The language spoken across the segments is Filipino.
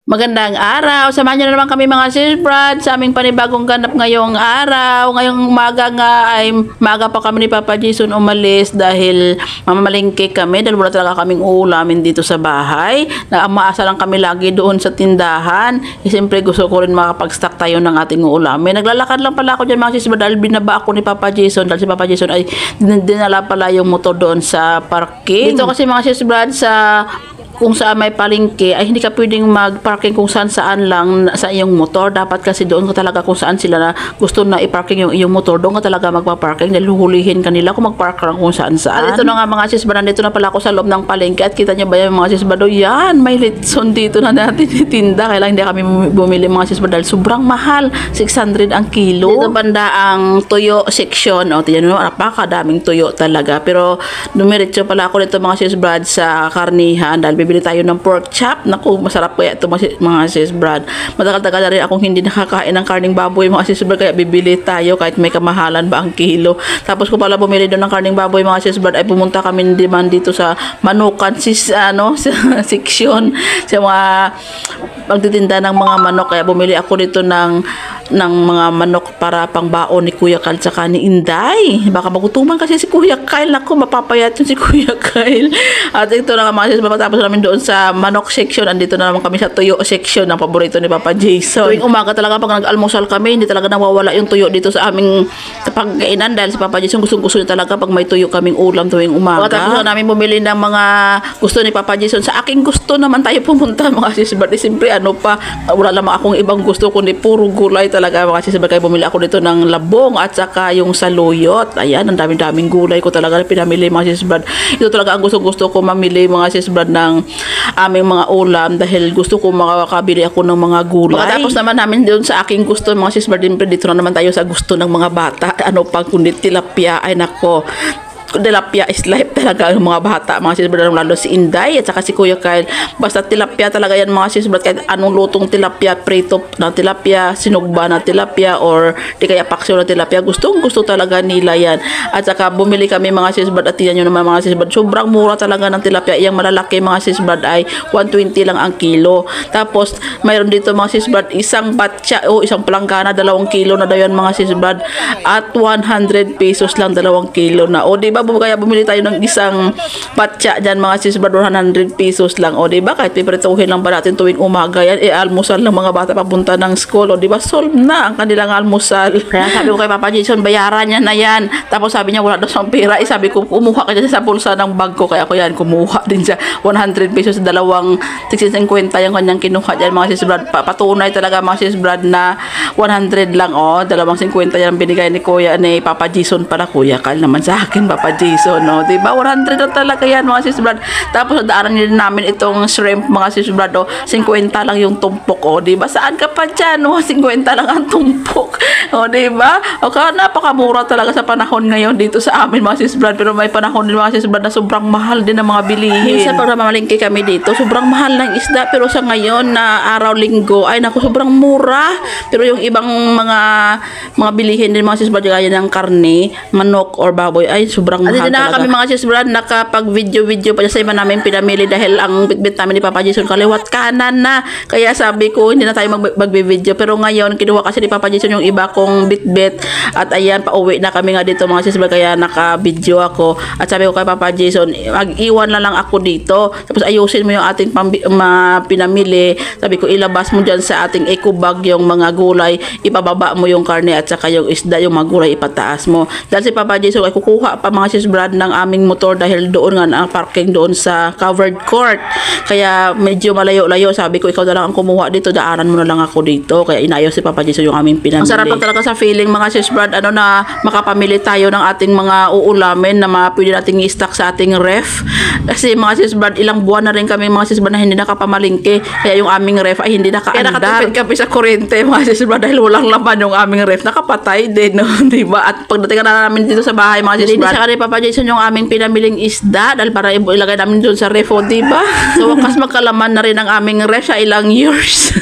Magandang araw. Samahan niyo na naman kami mga sis Brad sa aming panibagong ganap ngayong araw. Ngayong umaga nga ay maaga pa kami ni Papa Jason umalis dahil mamamalingke kami dahil wala talaga kaming uulamin dito sa bahay. Umaasa lang kami lagi doon sa tindahan. Siyempre gusto ko rin makapag-stock tayo ng ating uulamin. Naglalakad lang pala ako dyan mga sis Brad dahil binaba ako ni Papa Jason dahil si Papa Jason ay dinala pala yung motor doon sa parking. Dito kasi mga sis Brad sa kung saan may palengke ay hindi ka pwedeng mag-parking kung saan lang sa iyong motor. Dapat kasi doon ka talaga kung saan sila na gusto na i-parking yung iyong motor. Doon ka talaga magpa-parking dahil huhulihin kanila kung mag-park lang kung saan. At ito na nga mga sis Brad, dito na pala ako sa loob ng palengke at kita niyo ba yung mga sis Brad? Yan, may litson dito na natin itinda. Kailangan hindi kami bumili mga sis Brad dahil sobrang mahal. 600 ang kilo. Dito banda ang tuyo section. O, tiyan mo, napakadaming tuyo talaga. Pero dumiretso pala ako dito mga sis Brad sa karnihan dahil bibili tayo ng pork chop. Naku, masarap kaya ito mga sis Brad. Matagal-tagal na rin akong hindi nakakain ng karning baboy mga sis Brad, kaya bibili tayo kahit may kamahalan ba ang kilo. Tapos ko pala bumili doon ng karning baboy mga sis Brad ay pumunta kami naman dito sa manukan sa section sa mga pagtitinda ng mga manok, kaya bumili ako dito ng mga manok para pangbaon ni Kuya Kyle tsaka ni Inday. Baka magutuman kasi si Kuya Kyle. Naku, mapapayat yung si Kuya Kyle. At ito na nga mga sis, tapos namin doon sa manok section. Andito na naman kami sa tuyo section ng paborito ni Papa Jason. Tuwing umaga talaga pag nag-almusal kami, hindi talaga nawawala yung tuyo dito sa aming pagkainan dahil si Papa Jason gusto niya talaga pag may tuyo kaming ulam tuwing umaga. Tapos namin bumili ng mga gusto ni Papa Jason. Sa aking gusto naman tayo pumunta mga sis, but siyempre wala lamang akong ibang gusto kundi puro gulay talaga mga sis. Kaya bumili ako dito ng labong at saka yung saluyot. Ayan, ang daming gulay ko talaga pinamili mga sis Brad. Ito talaga ang gusto ko mamili mga sis Brad ng aming mga ulam dahil gusto ko makakabili ako ng mga gulay. Pagkatapos naman namin doon sa aking gusto mga sis Brad, dito na naman tayo sa gusto ng mga bata. Ano pang kundi tilapia, ay nako. Tilapia is life talaga ang mga bata mga sis Brad, lalo si Inday at saka si Kuya Kyle. Basta tilapia talaga yan mga sis Brad, kahit anong lutong tilapia, prito na tilapia, sinugba na tilapia or di kaya paksyo na tilapia, gusto talaga nila yan. At saka bumili kami mga sis Brad at yan yun naman mga sis Brad, sobrang mura talaga ng tilapia. Iyang malalaki mga sis Brad ay 120 lang ang kilo. Tapos mayroon dito mga sis Brad isang batcha o isang planggana 2 kilo na daw yan mga sis Brad at 100 pesos lang 2 kilo na. O diba kaya bumili tayo ng isang patsa dyan mga sis Brad, 100 pesos lang. O diba kahit piprituhin lang pa natin tuwing umaga yan, almusal ng mga bata papunta ng school. O diba solve na ang kanilang almusal. Kaya sabi ko kay Papa Jason, bayaran niya na yan. Tapos sabi niya wala daw siyang pera. Sabi ko kumuha ka dyan sa pulsa ng bag ko, kaya ako yan kumuha din siya 100 pesos, 2.50 yung kanyang kinuha dyan mga sis Brad. Patunay talaga mga sis Brad na 100 lang. O 2.50 yan binigay ni Papa Jason para Kuya Kyle naman sa akin Papa Jason, no? Diba? 100 na talaga yan mga sis Brad. Tapos daanan din namin itong shrimp mga sis Brad, 50 lang yung tumpok. O diba? Saan ka pa dyan? 50 lang ang tumpok. O diba? O napakamura talaga sa panahon ngayon dito sa amin mga sis Brad. Pero may panahon din mga sis Brad na sobrang mahal din ng mga bilihin. Minsan pag mamalingki kami dito, sobrang mahal ng isda. Pero sa ngayon na araw linggo, ay naku, sobrang mura. Pero yung ibang mga bilihin din mga sis Brad, gaya ng karne, manok or baboy, ay sobrang mahal talaga. At kami mga sis Brad, nakapag-video pa sa iba namin pinamili dahil ang bitbit namin ni Papa Jason kaliwat kanan na. Kaya sabi ko, hindi na tayo mag-video. Pero ngayon, kinuha kasi ni Papa Jason yung iba kong bitbit. At ayan, pauwi na kami nga dito mga sis Brad, kaya naka-video ako. At sabi ko kay Papa Jason, mag-iwan na lang ako dito. Tapos ayusin mo yung ating pinamili. Sabi ko, ilabas mo dyan sa ating eco bag yung mga gulay. Ipababa mo yung karne at saka yung isda, yung mga gulay ipataas mo. Dahil si Papa Jason ay kukuha pa mga sis Brad ng aming motor dahil doon nga ang parking doon sa covered court. Kaya medyo malayo-layo. Sabi ko, ikaw na lang ang kumuha dito, daanan mo na lang ako dito. Kaya inayos si Papa Jason yung aming pinamili. Ang sarap talaga sa feeling mga sis Brad, na makapamili tayo ng ating mga uulamin na pwede nating i-stock sa ating ref. Kasi mga sis Brad, ilang buwan na rin kami mga sis Brad na hindi nakapamalingke. Kaya yung aming ref ay hindi nakaandar. Kaya nakatipid kami sa kuryente mga sis Brad dahil walang laman yung aming ref. Nakapatay din, no? Diba? At pagdating na namin dito sa bahay mga sis Brad, ni Papa Jason yung aming pinamiling isda dahil para ilagay namin doon sa refo, diba? So, wakas magkalaman na rin ang aming ref sa ilang years.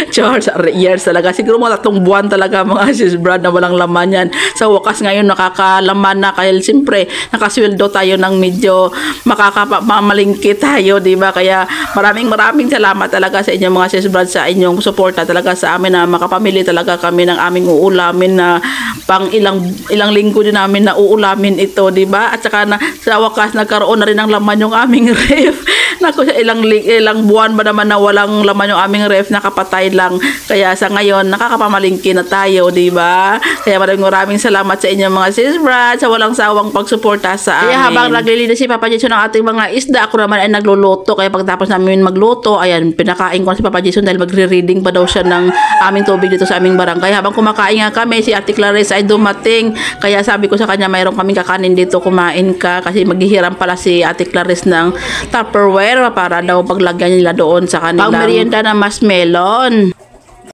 Char, years talaga. Siguro mga 3 buwan talaga mga sis Brad na walang laman yan. Sa wakas ngayon nakakalaman na kahit siyempre nakasweldo tayo ng medyo makakapamalingki tayo, diba? Kaya maraming salamat talaga sa inyong mga sis Brad sa inyong suporta talaga sa amin na makapamili talaga kami ng aming uulamin na pang ilang linggo din namin na uulamin ito, di ba? At saka sa wakas nagkaroon na rin ng laman yung aming ref. Naku, sa ilang buwan ba naman na walang laman yung aming ref, nakapatay lang. Kaya sa ngayon nakakapamalingki na tayo, di ba? Kaya maraming salamat sa inyong mga sis Brad sa walang sawang pagsuporta sa amin. Kaya habang naglilinis si Papa Jason ng ating mga isda, ako naman ay nagluluto. Kaya pagtapos namin magluto, ayan, pinakain ko si Papa Jason dahil magre-reading pa daw siya ng aming tubig dito sa aming barangay. Habang kumakain nga kami, si Ate Clarice ay dumating. Kaya sabi ko sa kanya, mayroon kaming kakanin dito, kumain ka. Kasi maghihiram pala si Ate Clarice ng Tupperware para daw paglagyan nila doon sa kanilang pang merienda na mas melon.